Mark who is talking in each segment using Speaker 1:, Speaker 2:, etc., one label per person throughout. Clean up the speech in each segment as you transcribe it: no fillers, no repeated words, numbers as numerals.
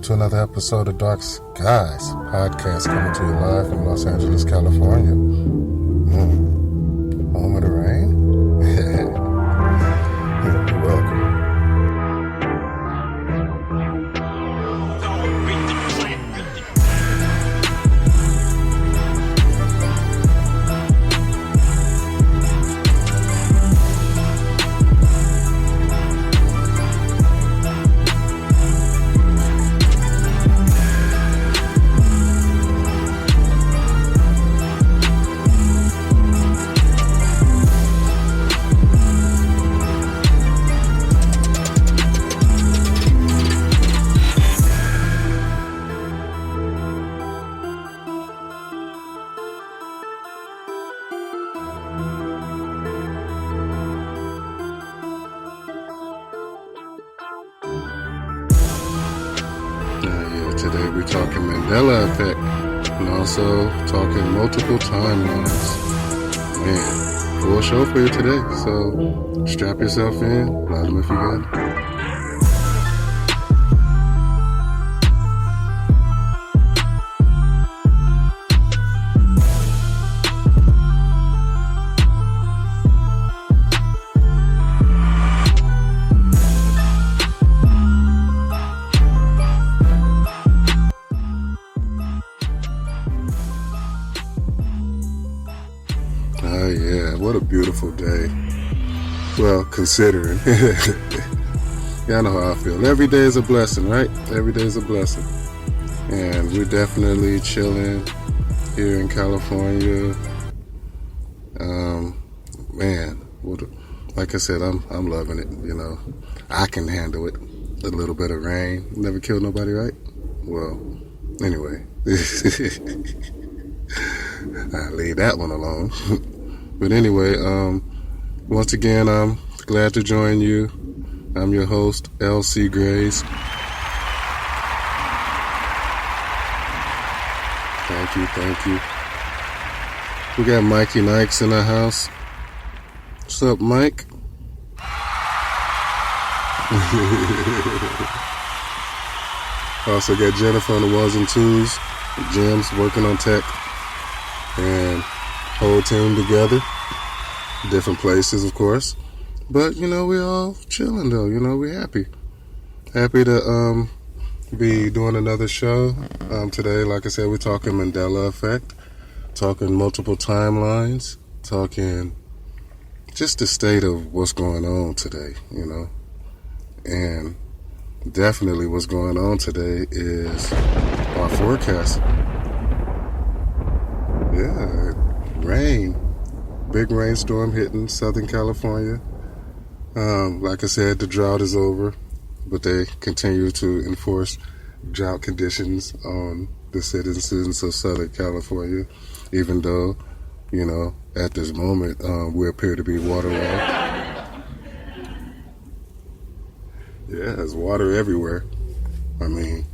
Speaker 1: welcome to another episode of Darkskies podcast, coming to you live from Los Angeles, California. Home of the rain? You're welcome. Today we're talking Mandela Effect and also talking multiple timelines. Man, full show for you today, so strap yourself in, light them if you got it. Oh yeah, what a beautiful day. Well, considering. Y'all know how I feel. Every day is a blessing, right? Every day is a blessing. And we're definitely chilling here in California. Man, like I said, I'm loving it, you know. I can handle it. A little bit of rain. Never killed nobody, right? Well, anyway. I'll leave that one alone. But anyway, once again, I'm glad to join you. I'm your host, L.C. Grays. Thank you. We got Mikey Nikes in the house. What's up, Mike? Also got Jennifer on the ones and twos. Jim's working on tech. And whole team together, different places, of course, but you know, we're all chilling though. You know, we're happy to be doing another show today. Like I said, we're talking Mandela Effect, talking multiple timelines, talking just the state of what's going on today, you know. And definitely what's going on today is our forecast. Yeah, rain. Big rainstorm hitting Southern California. Like I said, the drought is over, but they continue to enforce drought conditions on the citizens of Southern California, even though, you know, at this moment, we appear to be waterlogged. Yeah, there's water everywhere. I mean,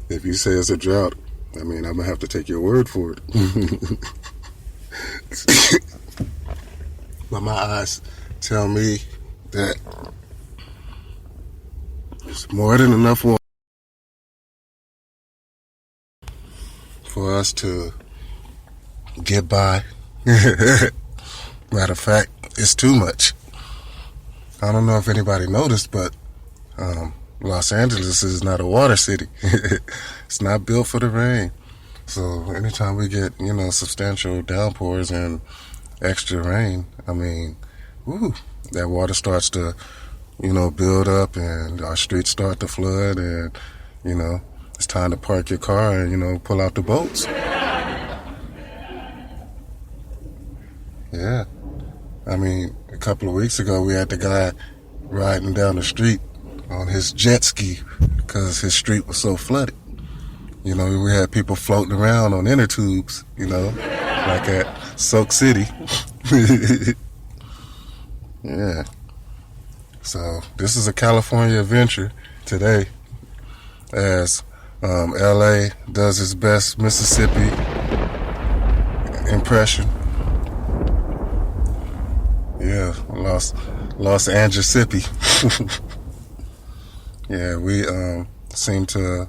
Speaker 1: if you say it's a drought, I mean, I'm going to have to take your word for it. But my eyes tell me that there's more than enough water for us to get by. Matter of fact, it's too much. I don't know if anybody noticed, but Los Angeles is not a water city. It's not built for the rain. So anytime we get, you know, substantial downpours and extra rain, I mean, that water starts to, you know, build up and our streets start to flood and, you know, it's time to park your car and, you know, pull out the boats. Yeah. I mean, a couple of weeks ago, we had the guy riding down the street on his jet ski because his street was so flooded. You know, we had people floating around on inner tubes, you know, like at Soak City. Yeah. So this is a California adventure today as LA does its best Mississippi impression. Yeah, Los Angeles. Yeah, we seem to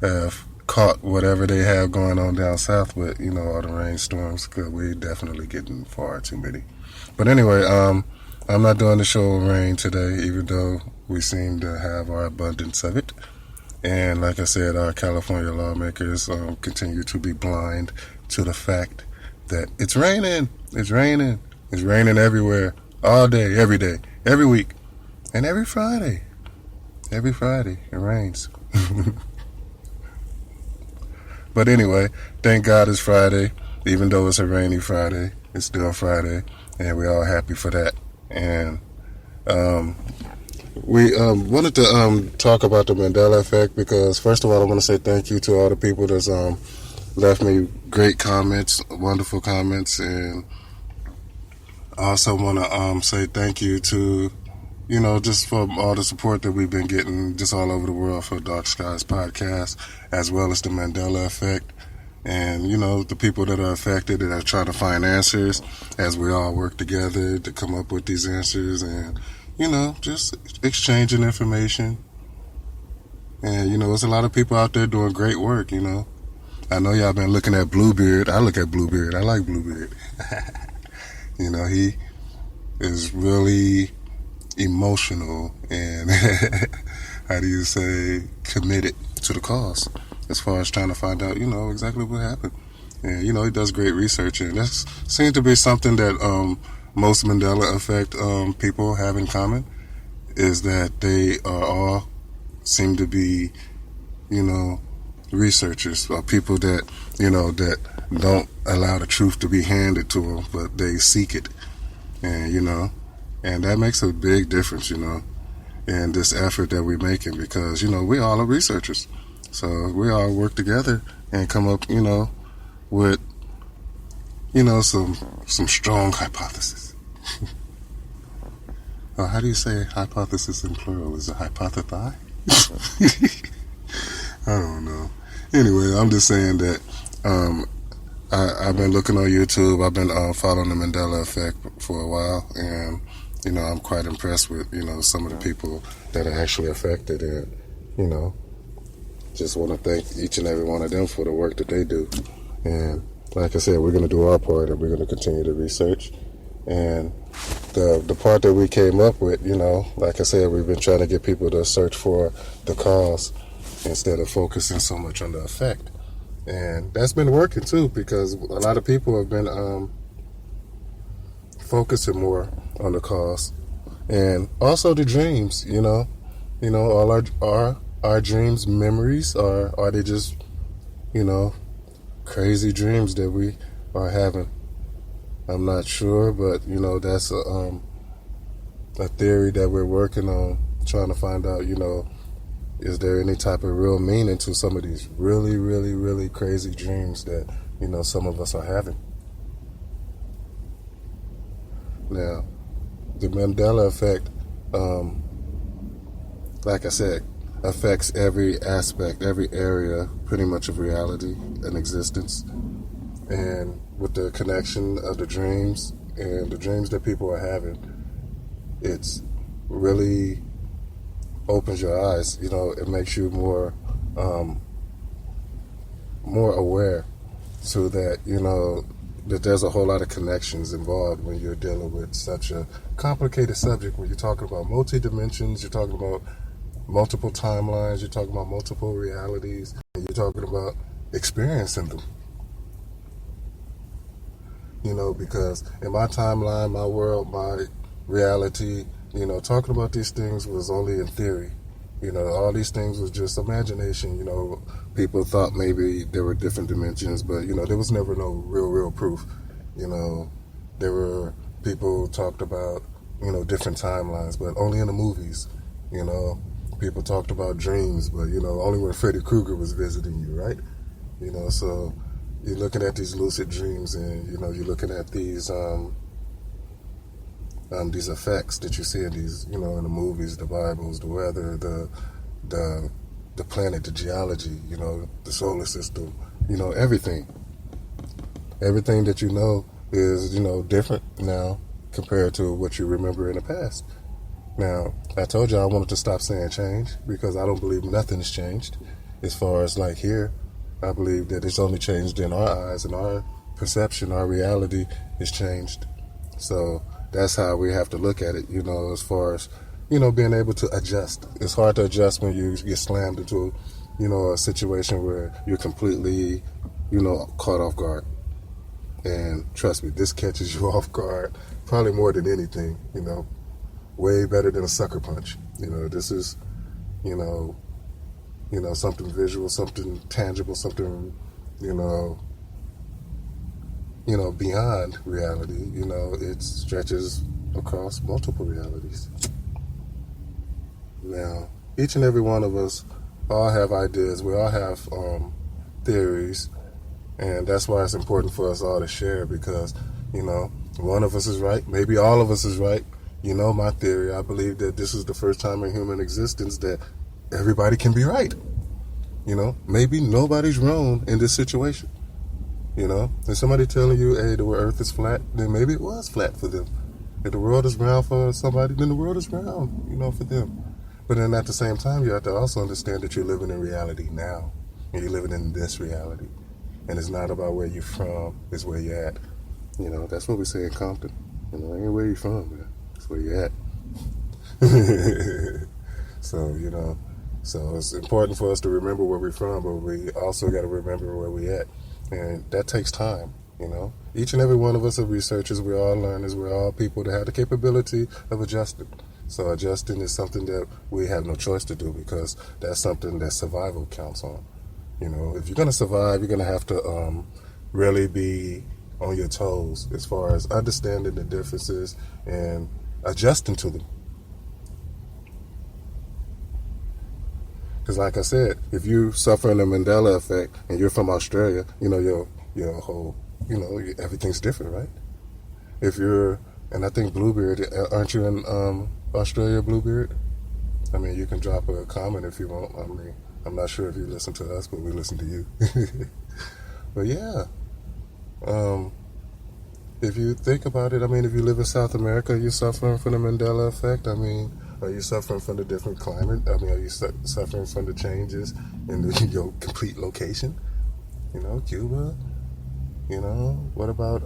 Speaker 1: have caught whatever they have going on down south with, all the rainstorms, because we definitely getting far too many. But anyway, I'm not doing the show in rain today, even though we seem to have our abundance of it. And like I said, our California lawmakers continue to be blind to the fact that it's raining. It's raining. It's raining everywhere, all day, every week, and every Friday. Every Friday, it rains. But anyway, thank God it's Friday. Even though it's a rainy Friday, it's still Friday, and we're all happy for that. And we wanted to talk about the Mandela Effect because, first of all, I want to say thank you to all the people that's left me great comments, wonderful comments, and I also want to say thank you to, just for all the support that we've been getting just all over the world for Darkskies podcast, as well as the Mandela Effect. And, the people that are affected that are trying to find answers as we all work together to come up with these answers and, just exchanging information. And, there's a lot of people out there doing great work, I know y'all been looking at Bluebeard. I look at Bluebeard. I like Bluebeard. He is really emotional and how do you say committed to the cause as far as trying to find out exactly what happened. And he does great research, and that seems to be something that most Mandela Effect people have in common, is that they are all seem to be researchers, or people that that don't allow the truth to be handed to them, but they seek it. And and that makes a big difference, in this effort that we're making, because, we all are researchers. So we all work together and come up, with, some strong hypotheses. How do you say hypothesis in plural? Is it hypothesi? I don't know. Anyway, I'm just saying that I've been looking on YouTube. I've been following the Mandela Effect for a while, and I'm quite impressed with some of the people that are actually affected, and just want to thank each and every one of them for the work that they do. And like I said, we're going to do our part, and we're going to continue to research. And the part that we came up with, like I said, we've been trying to get people to search for the cause instead of focusing so much on the effect. And that's been working too, because a lot of people have been focusing more on the cause, and also the dreams. All our dreams memories, or are they just crazy dreams that we are having? I'm not sure, but that's a theory that we're working on, trying to find out. Is there any type of real meaning to some of these really, really, really crazy dreams that, some of us are having? Now, the Mandela Effect, like I said, affects every aspect, every area, pretty much of reality and existence. And with the connection of the dreams and the dreams that people are having, it's really opens your eyes. It makes you more aware, so that that there's a whole lot of connections involved when you're dealing with such a complicated subject. When you're talking about multi-dimensions, you're talking about multiple timelines, you're talking about multiple realities, and you're talking about experiencing them. Because in my timeline, my world, my reality, talking about these things was only in theory. All these things was just imagination. People thought maybe there were different dimensions, but, there was never no real proof. There were people talked about, different timelines, but only in the movies. People talked about dreams, but, only when Freddy Krueger was visiting you, right? So you're looking at these lucid dreams, and, you're looking at these effects that you see in these, in the movies, the Bibles, the weather, the planet, the geology, the solar system, everything. Everything that is, different now compared to what you remember in the past. Now, I told you I wanted to stop saying change because I don't believe nothing's changed. As far as like here, I believe that it's only changed in our eyes and our perception, our reality is changed. So that's how we have to look at it, as far as, being able to adjust. It's hard to adjust when you get slammed into, a situation where you're completely, caught off guard. And trust me, this catches you off guard probably more than anything, way better than a sucker punch. This is, something visual, something tangible, something, beyond reality. It stretches across multiple realities. Now, each and every one of us all have ideas. We all have theories, and that's why it's important for us all to share because, one of us is right, maybe all of us is right. My theory, I believe that this is the first time in human existence that everybody can be right. Maybe nobody's wrong in this situation. If somebody telling you, hey, the earth is flat, then maybe it was flat for them. If the world is round for somebody, then the world is round, for them. But then at the same time, you have to also understand that you're living in reality now. And you're living in this reality. And it's not about where you're from, it's where you're at. That's what we say in Compton. Ain't where you're from, man. It's where you're at. So it's important for us to remember where we're from, but we also got to remember where we're at. And that takes time, Each and every one of us are researchers. We're all learners. We're all people that have the capability of adjusting. So adjusting is something that we have no choice to do because that's something that survival counts on. If you're going to survive, you're going to have to really be on your toes as far as understanding the differences and adjusting to them. Because like I said, if you suffering the Mandela Effect and you're from Australia, your whole, everything's different, right? If you're, and I think Bluebeard, aren't you in Australia, Bluebeard? I mean, you can drop a comment if you want. I mean, I'm not sure if you listen to us, but we listen to you. But yeah, if you think about it, I mean, if you live in South America, you're suffering from the Mandela Effect. I mean, are you suffering from the different climate? I mean, are you suffering from the changes in your complete location? Cuba. What about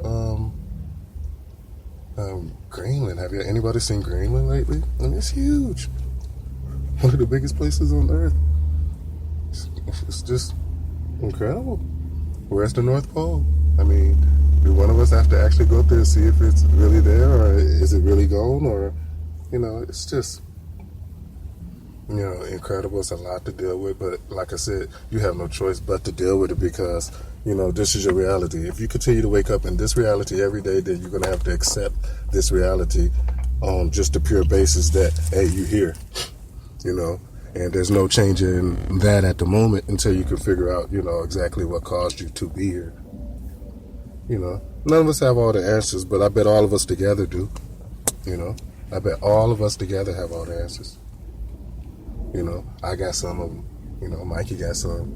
Speaker 1: Greenland? Have anybody seen Greenland lately? I mean, it's huge. One of the biggest places on Earth. It's just incredible. Where's the North Pole? I mean, do one of us have to actually go up there and see if it's really there, or is it really gone, or it's just incredible. It's a lot to deal with, but like I said, you have no choice but to deal with it because this is your reality. If you continue to wake up in this reality every day, then you're going to have to accept this reality on just the pure basis that, hey, you're here, and there's no change in that at the moment until you can figure out, exactly what caused you to be here. None of us have all the answers, but I bet all of us together do. I bet all of us together have all the answers. I got some of them. Mikey got some.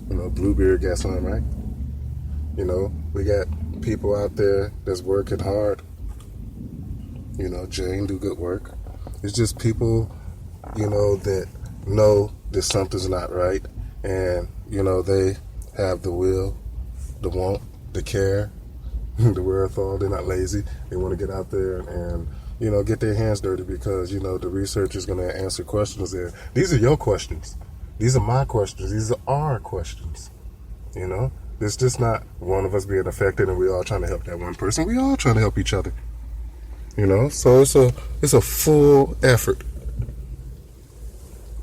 Speaker 1: Bluebeard got some, right? We got people out there that's working hard. Jane do good work. It's just people, that know that something's not right. And, they have the will, the want, the care, the wherewithal. They're not lazy. They want to get out there and get their hands dirty because, the research is going to answer questions there. These are your questions. These are my questions. These are our questions. It's just not one of us being affected and we all trying to help that one person. We all trying to help each other. So it's a full effort.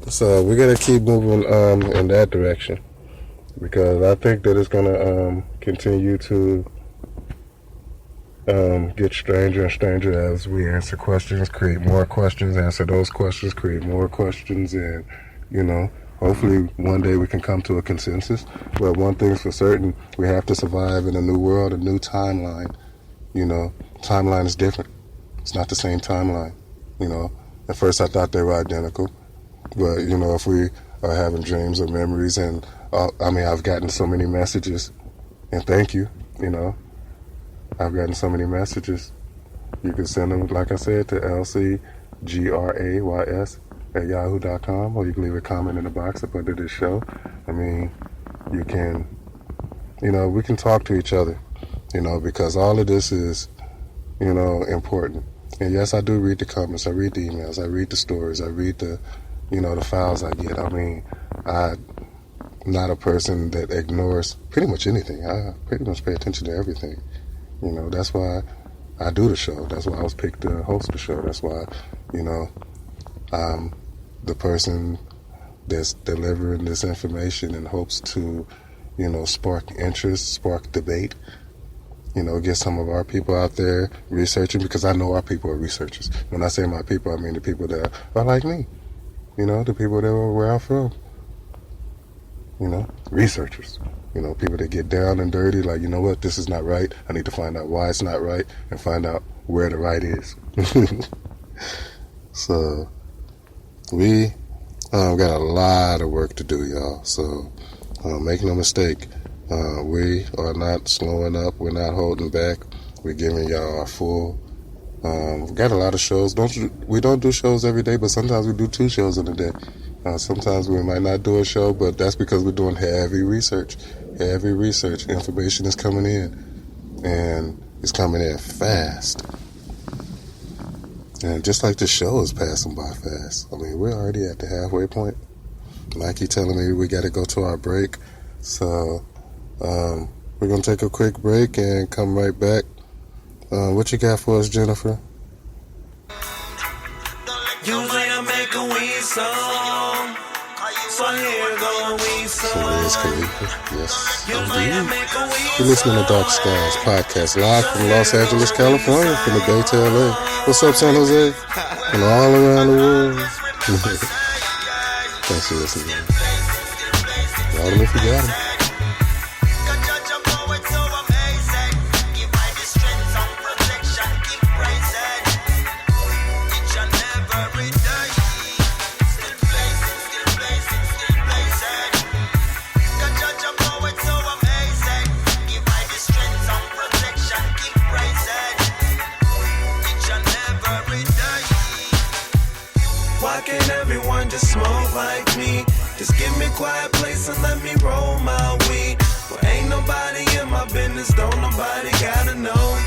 Speaker 1: So we're going to keep moving in that direction because I think that it's going to continue to get stranger and stranger as we answer questions, create more questions, answer those questions, create more questions, and hopefully one day we can come to a consensus. But one thing's for certain, we have to survive in a new world, a new timeline. Timeline is different. It's not the same timeline. At first I thought they were identical, but if we are having dreams or memories, and I've gotten so many messages, and thank you. I've gotten so many messages. You can send them, like I said, to LC grays at yahoo.com, or you can leave a comment in the box up under this show. I mean, you can, we can talk to each other, because all of this is, important. And yes, I do read the comments, I read the emails, I read the stories, I read the, the files I get. I mean, I'm not a person that ignores pretty much anything. I pretty much pay attention to everything. That's why I do the show. That's why I was picked to host the show. That's why, I'm the person that's delivering this information in hopes to, spark interest, spark debate, get some of our people out there researching, because I know our people are researchers. When I say my people, I mean the people that are like me, the people that are where I'm from, researchers, people that get down and dirty, like, what, this is not right. I need to find out why it's not right and find out where the right is. So we got a lot of work to do, y'all. So make no mistake, we are not slowing up. We're not holding back. We're giving y'all our full. We got a lot of shows. We don't do shows every day, but sometimes we do 2 shows in a day. Sometimes we might not do a show, but that's because we're doing heavy research. Heavy research. Information is coming in, and it's coming in fast. And just like the show is passing by fast. I mean, we're already at the halfway point. Mikey telling me we got to go to our break. So we're going to take a quick break and come right back. What you got for us, Jennifer?
Speaker 2: Usually I make a weed song, so here go a weed song.
Speaker 1: So yes, indeed. You're listening to Darkskies podcast, live from Los Angeles, California, from the Bay to LA. What's up, San Jose? And all around the world. Thanks for listening. Write them if you got them.
Speaker 2: Just smoke like me. Just give me a quiet place and let me roll my weed. Well, ain't nobody in my business, don't nobody gotta know.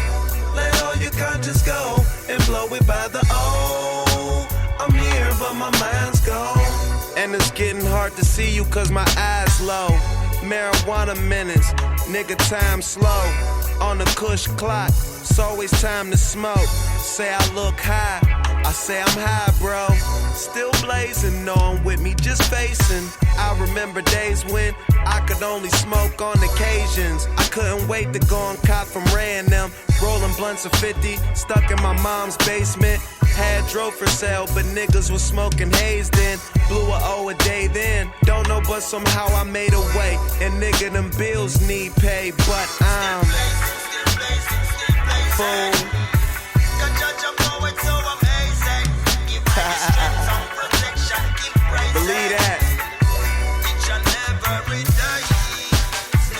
Speaker 2: Let all your conscience go and blow it by the O. I'm here, but my mind's gone. And it's getting hard to see you cause my eyes low. Marijuana minutes, nigga time slow. On the Kush clock, it's always time to smoke. Say I look high, I say I'm high, bro. Still blazing, know I'm with me, just facing. I remember days when I could only smoke on occasions. I couldn't wait to go and cop from random. Rolling blunts of 50, stuck in my mom's basement. Had drove for sale, but niggas was smoking haze then. Blew a O a day then. Don't know, but somehow I made a way. And nigga, them bills need pay, but I'm fool. Believe that.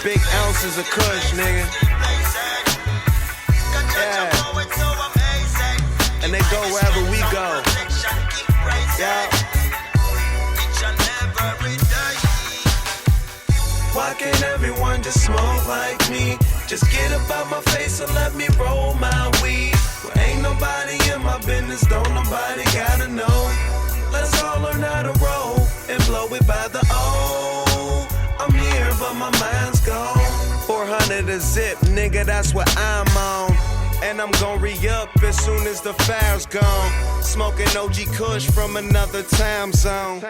Speaker 2: Big ounces of kush, nigga. Yeah. And they go wherever we go. Yeah. Why can't everyone just smoke like me? Just get up out my face and let me roll my weed. Well, ain't nobody in my business, don't nobody gotta know. Let's all learn how to roll and blow it by the O. I'm here, but my mind's gone. 400 a zip, nigga, that's what I'm on. And I'm gon' re-up as soon as the fire's gone. Smoking OG Kush from another time zone.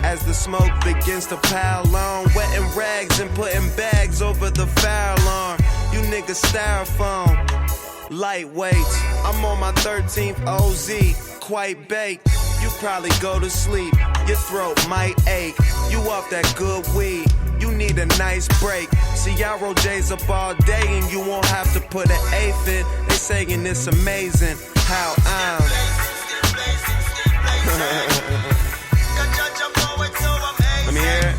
Speaker 2: As the smoke begins to pile on, wetting rags and putting bags over the fire alarm. You niggas styrofoam, lightweights. I'm on my 13th OZ, quite baked. You probably go to sleep, your throat might ache. You off that good weed, you need a nice break. See, I roll J's up all day and you won't have to put an eighth in. They saying it's amazing how I'm. Let me hear it.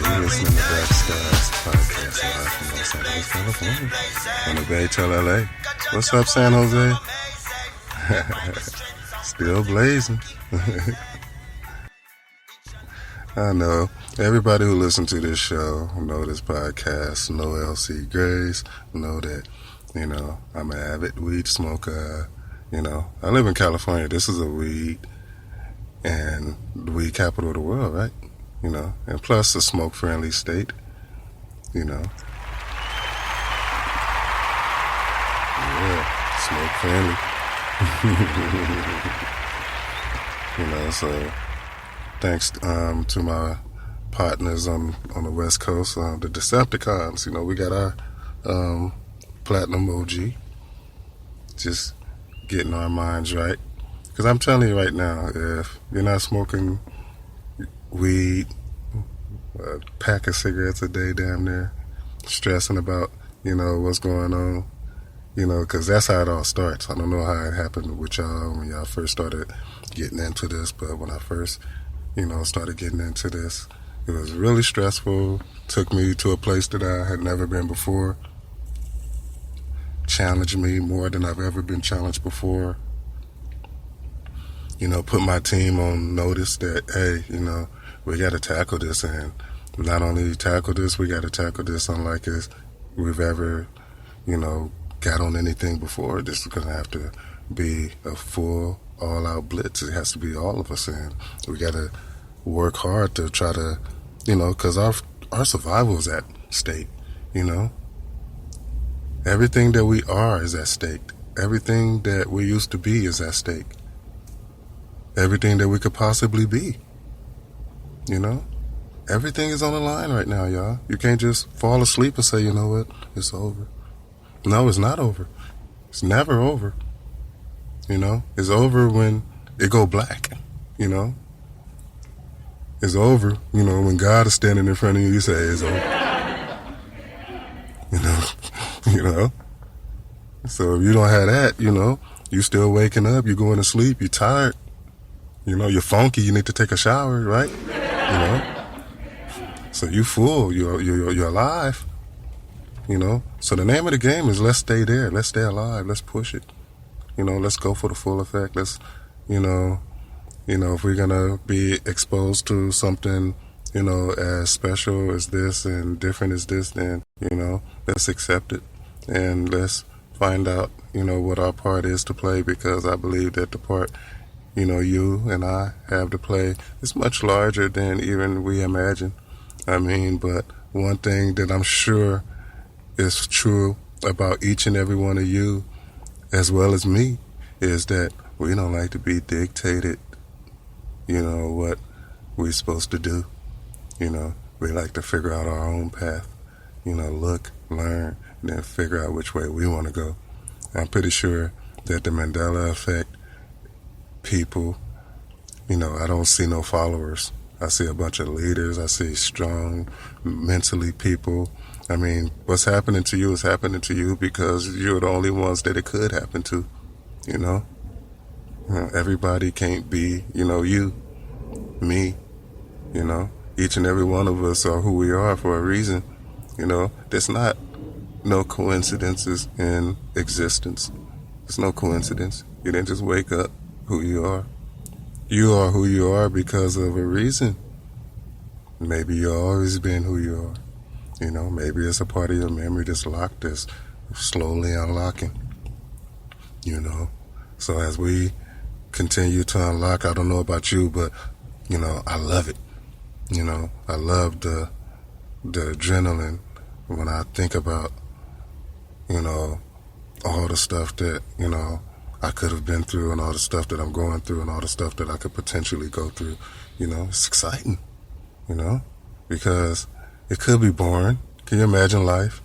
Speaker 1: You listening to Darkskies podcast. That's live from Los Angeles, California. On the Bay till LA. What's up, San Jose? Still blazing. I know. Everybody who listens to this show, know this podcast, know LC Grace, know that, I'm an avid weed smoker. I live in California. This is a weed and the weed capital of the world, right? And plus a smoke-friendly state, Yeah, smoke-friendly. So thanks to my partners on the West Coast, the Decepticons. We got our Platinum OG, just getting our minds right. Because I'm telling you right now, if you're not smoking weed, a pack of cigarettes a day damn near, stressing about, what's going on, because that's how it all starts. I don't know how it happened with y'all when y'all first started getting into this, but when I first, started getting into this, it was really stressful. Took me to a place that I had never been before. Challenged me more than I've ever been challenged before. Put my team on notice that, hey, we got to tackle this. And not only tackle this, we got to tackle this unlike as we've ever, got on anything before. This is going to have to be a full, all-out blitz. It has to be all of us. And we got to work hard to try to, because our survival is at stake, Everything that we are is at stake. Everything that we used to be is at stake. Everything that we could possibly be. Everything is on the line right now, y'all. You can't just fall asleep and say, you know what, it's over. No, it's not over. It's never over. It's over when it go black, It's over, when God is standing in front of you, you say it's over. So if you don't have that, you still waking up, you're going to sleep, you're tired. You're funky, you need to take a shower, right? So you full, you're alive. So the name of the game is let's stay there, let's stay alive, let's push it. Let's go for the full effect. Let's, if we're gonna be exposed to something, as special as this and different as this, then, let's accept it and let's find out, what our part is to play, because I believe that the part, you and I have to play is much larger than even we imagine. But one thing that I'm sure is true about each and every one of you, as well as me, is that we don't like to be dictated, what we're supposed to do. We like to figure out our own path, look, learn, and then figure out which way we want to go. I'm pretty sure that the Mandela Effect people, I don't see no followers. I see a bunch of leaders. I see strong, mentally people. What's happening to you is happening to you because you're the only ones that it could happen to, Everybody can't be, you, me, Each and every one of us are who we are for a reason, There's not no coincidences in existence. There's no coincidence. You didn't just wake up who you are. You are who you are because of a reason. Maybe you've always been who you are. Maybe it's a part of your memory that's locked, that's slowly unlocking. So as we continue to unlock, I don't know about you, but, I love it. I love the adrenaline when I think about, all the stuff that, I could have been through and all the stuff that I'm going through and all the stuff that I could potentially go through. It's exciting, because it could be boring. Can you imagine life?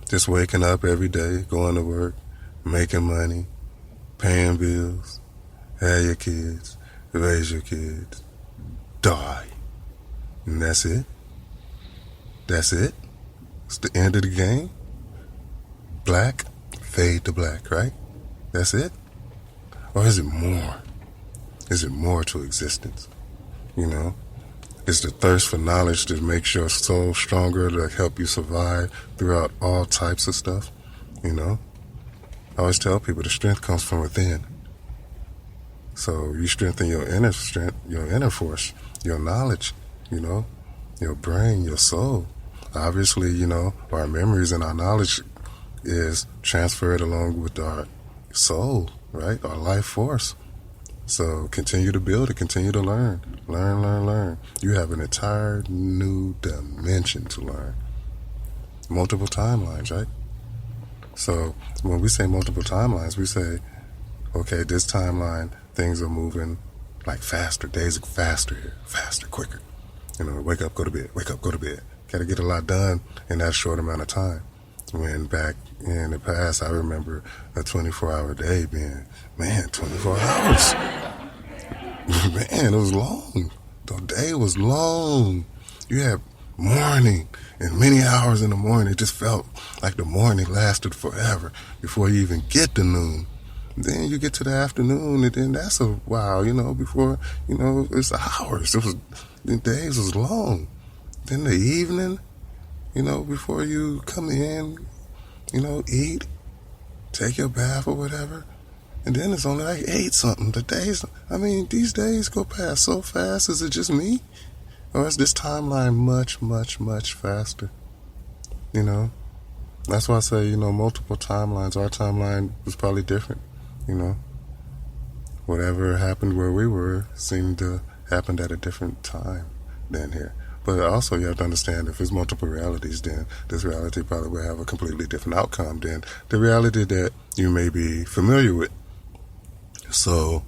Speaker 1: Just waking up every day, going to work, making money, paying bills, have your kids, raise your kids, die. And that's it? That's it? It's the end of the game? Black, fade to black, right? That's it? Or is it more? Is it more to existence? It's the thirst for knowledge that makes your soul stronger, to help you survive throughout all types of stuff. You know, I always tell people the strength comes from within. So you strengthen your inner strength, your inner force, your knowledge, you know, your brain, your soul. Obviously, you know, our memories and our knowledge is transferred along with our soul, right? Our life force. So continue to build it, continue to learn. Learn. You have an entire new dimension to learn. Multiple timelines, right? So when we say multiple timelines, we say, okay, this timeline, things are moving like faster. Days are faster, quicker. You know, wake up, go to bed, wake up, go to bed. Got to get a lot done in that short amount of time. When back in the past, I remember a 24-hour day being, 24 hours. Man, it was long. The day was long. You had morning and many hours in the morning. It just felt like the morning lasted forever before you even get to noon. Then you get to the afternoon, and then that's a while, you know, before, you know, it's hours. The days was long. Then the evening, you know, before you come in, you know, eat, take your bath or whatever. And then it's only like 8-something. The days, I mean, these days go past so fast. Is it just me? Or is this timeline much, much, much faster? You know? That's why I say, you know, multiple timelines. Our timeline was probably different, you know? Whatever happened where we were seemed to happen at a different time than here. But also you have to understand, if it's multiple realities, then this reality probably will have a completely different outcome than the reality that you may be familiar with. So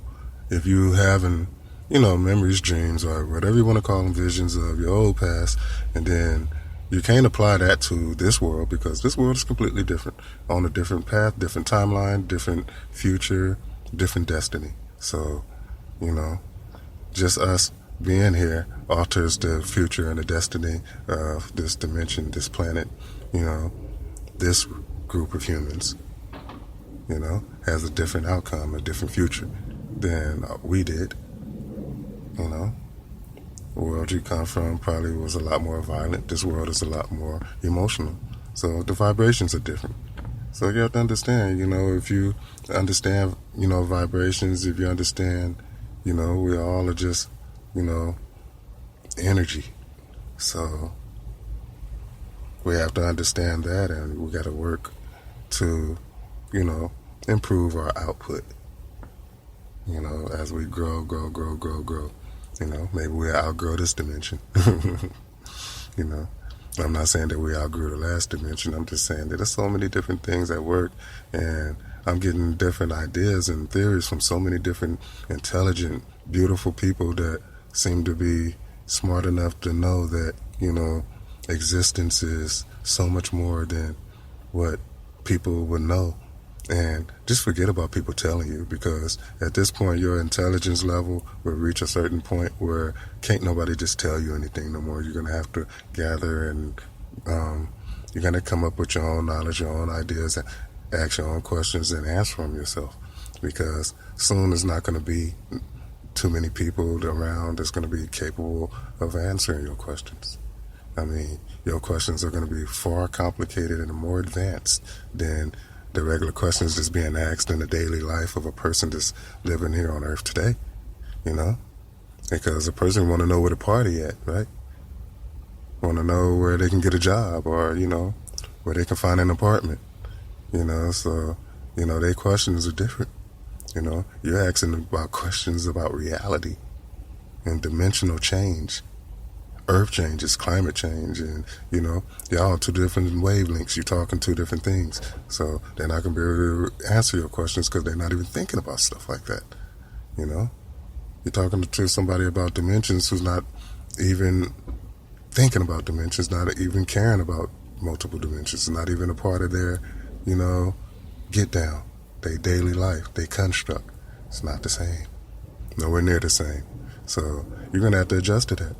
Speaker 1: if you having, you know, memories, dreams, or whatever you want to call them, visions of your old past, and then you can't apply that to this world, because this world is completely different, on a different path, different timeline, different future, different destiny. So, you know, just us being here alters the future and the destiny of this dimension, this planet, you know, this group of humans, you know, has a different outcome, a different future than we did, you know. The world you come from probably was a lot more violent. This world is a lot more emotional. So the vibrations are different. So you have to understand, you know, if you understand, you know, vibrations, if you understand, you know, we all are just, you know, energy. So we have to understand that, and we got to work to, you know, improve our output, you know, as we grow. You know, maybe we'll outgrow this dimension. You know, I'm not saying that we outgrew the last dimension. I'm just saying that there's so many different things at work, and I'm getting different ideas and theories from so many different intelligent, beautiful people that seem to be smart enough to know that, you know, existence is so much more than what people would know. And just forget about people telling you, because at this point your intelligence level will reach a certain point where can't nobody just tell you anything no more. You're going to have to gather, and you're going to come up with your own knowledge, your own ideas, and ask your own questions and answer them yourself, because soon there's not going to be too many people around that's going to be capable of answering your questions. I mean, your questions are going to be far complicated and more advanced than the regular questions that's being asked in the daily life of a person that's living here on Earth today, you know? Because a person want to know where the party at, right? Want to know where they can get a job, or, you know, where they can find an apartment, you know? So, you know, their questions are different. You know, you're asking about questions about reality and dimensional change, earth changes, climate change, and, you know, y'all on two different wavelengths. You're talking two different things. So they're not going to be able to answer your questions because they're not even thinking about stuff like that. You know, you're talking to somebody about dimensions who's not even thinking about dimensions, not even caring about multiple dimensions, not even a part of their, you know, get down. They daily life, they construct. It's not the same. Nowhere near the same. So you're going to have to adjust to that.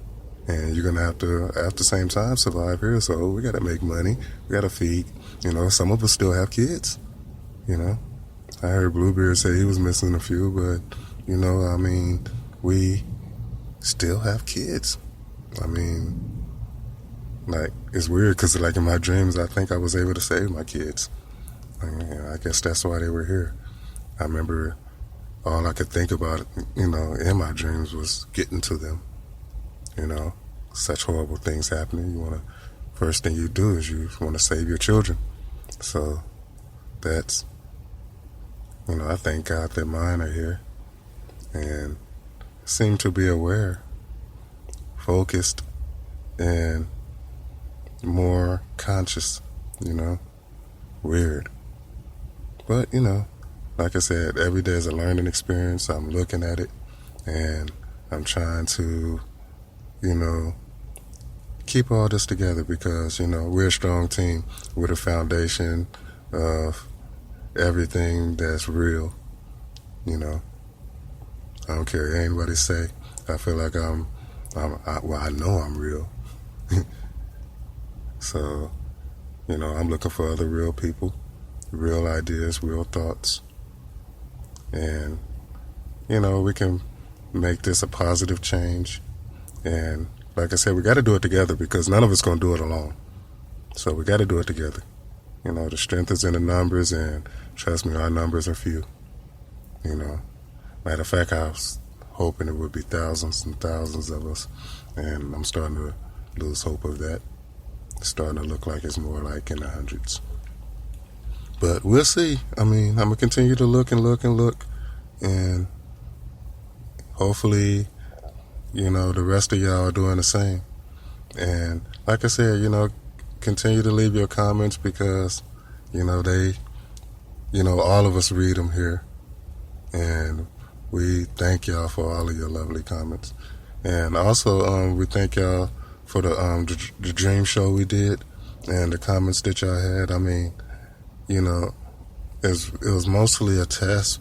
Speaker 1: And you're going to have to, at the same time, survive here. So we got to make money. We got to feed. You know, some of us still have kids. You know, I heard Bluebeard say he was missing a few, but, you know, I mean, we still have kids. I mean, like, it's weird because, like, in my dreams, I think I was able to save my kids. I guess that's why they were here. I remember all I could think about, in my dreams was getting to them. Such horrible things happening. First thing you do is you want to save your children. So that's, I thank God that mine are here and seem to be aware, focused, and more conscious, weird. But, like I said, every day is a learning experience. I'm looking at it and I'm trying to, keep all this together because, we're a strong team. We're the foundation of everything that's real, I don't care what anybody say. I feel like I know I'm real. So, I'm looking for other real people, real ideas, real thoughts. And, we can make this a positive change. And like I said, we got to do it together because none of us going to do it alone. So we got to do it together. The strength is in the numbers, and trust me, our numbers are few. Matter of fact, I was hoping it would be thousands and thousands of us, and I'm starting to lose hope of that. It's starting to look like it's more like in the hundreds. But we'll see. I mean, I'm going to continue to look and look and look, and hopefully, the rest of y'all are doing the same. And like I said, continue to leave your comments because, they, all of us read them here. And we thank y'all for all of your lovely comments. And also, we thank y'all for the dream show we did and the comments that y'all had. I mean, it was mostly a test,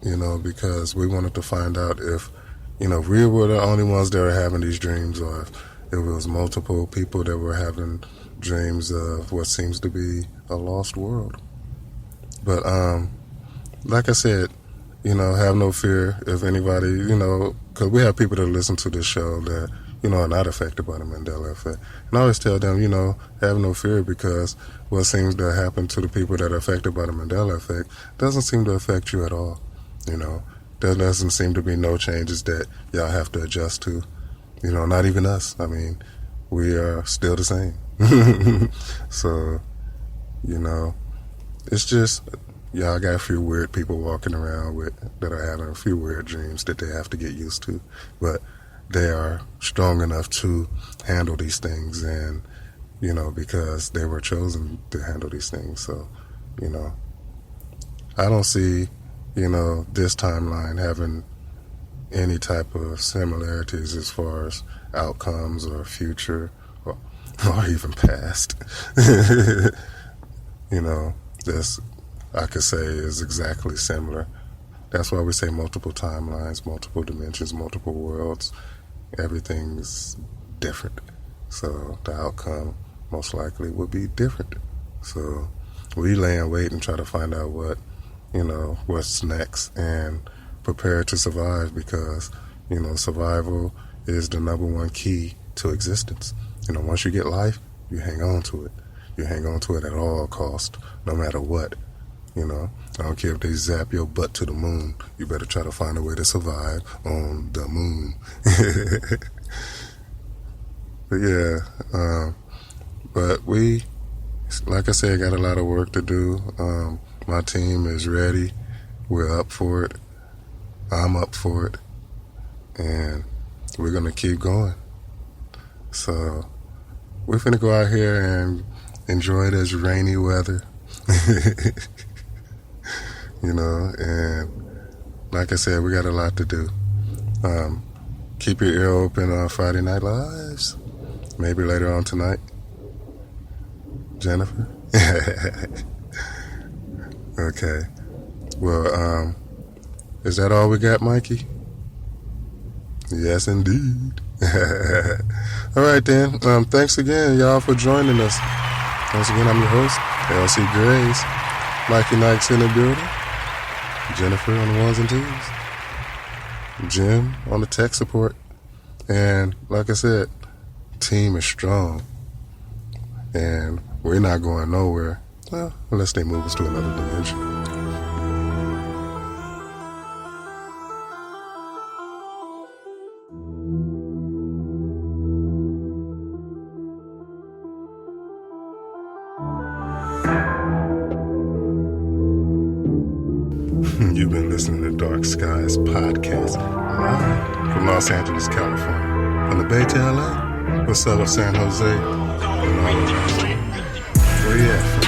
Speaker 1: because we wanted to find out if, we were the only ones that were having these dreams, or if it was multiple people that were having dreams of what seems to be a lost world. But like I said, have no fear if anybody, because we have people that listen to this show that, are not affected by the Mandela Effect. And I always tell them, have no fear because what seems to happen to the people that are affected by the Mandela Effect doesn't seem to affect you at all. There doesn't seem to be no changes that y'all have to adjust to. Not even us. I mean, we are still the same. So, it's just, y'all got a few weird people walking around that are having a few weird dreams that they have to get used to. But they are strong enough to handle these things and, because they were chosen to handle these things. So, I don't see, this timeline having any type of similarities as far as outcomes or future or even past. This I could say is exactly similar. That's why we say multiple timelines, multiple dimensions, multiple worlds. Everything's different. So the outcome most likely would be different. So we lay in wait and try to find out what's next and prepare to survive because, survival is the number one key to existence. Once you get life, you hang on to it. You hang on to it at all cost, no matter what. I don't care if they zap your butt to the moon. You better try to find a way to survive on the moon. But yeah, but we, like I said, got a lot of work to do. My team is ready. We're up for it. I'm up for it. And we're going to keep going. So we're finna go out here and enjoy this rainy weather. And like I said, we got a lot to do. Keep your ear open on Friday Night Lives. Maybe later on tonight. Jennifer? Okay. Well, is that all we got, Mikey? Yes, indeed. All right, then. Thanks again, y'all, for joining us. Once again, I'm your host, LC Grays. Mikey Nikes in the building. Jennifer on the ones and twos. Jim on the tech support. And like I said, team is strong. And we're not going nowhere. Well, unless they move us to another dimension. You've been listening to Darkskies podcast live from Los Angeles, California. From the Bay to LA, what's up with San Jose? And all around. Where you at?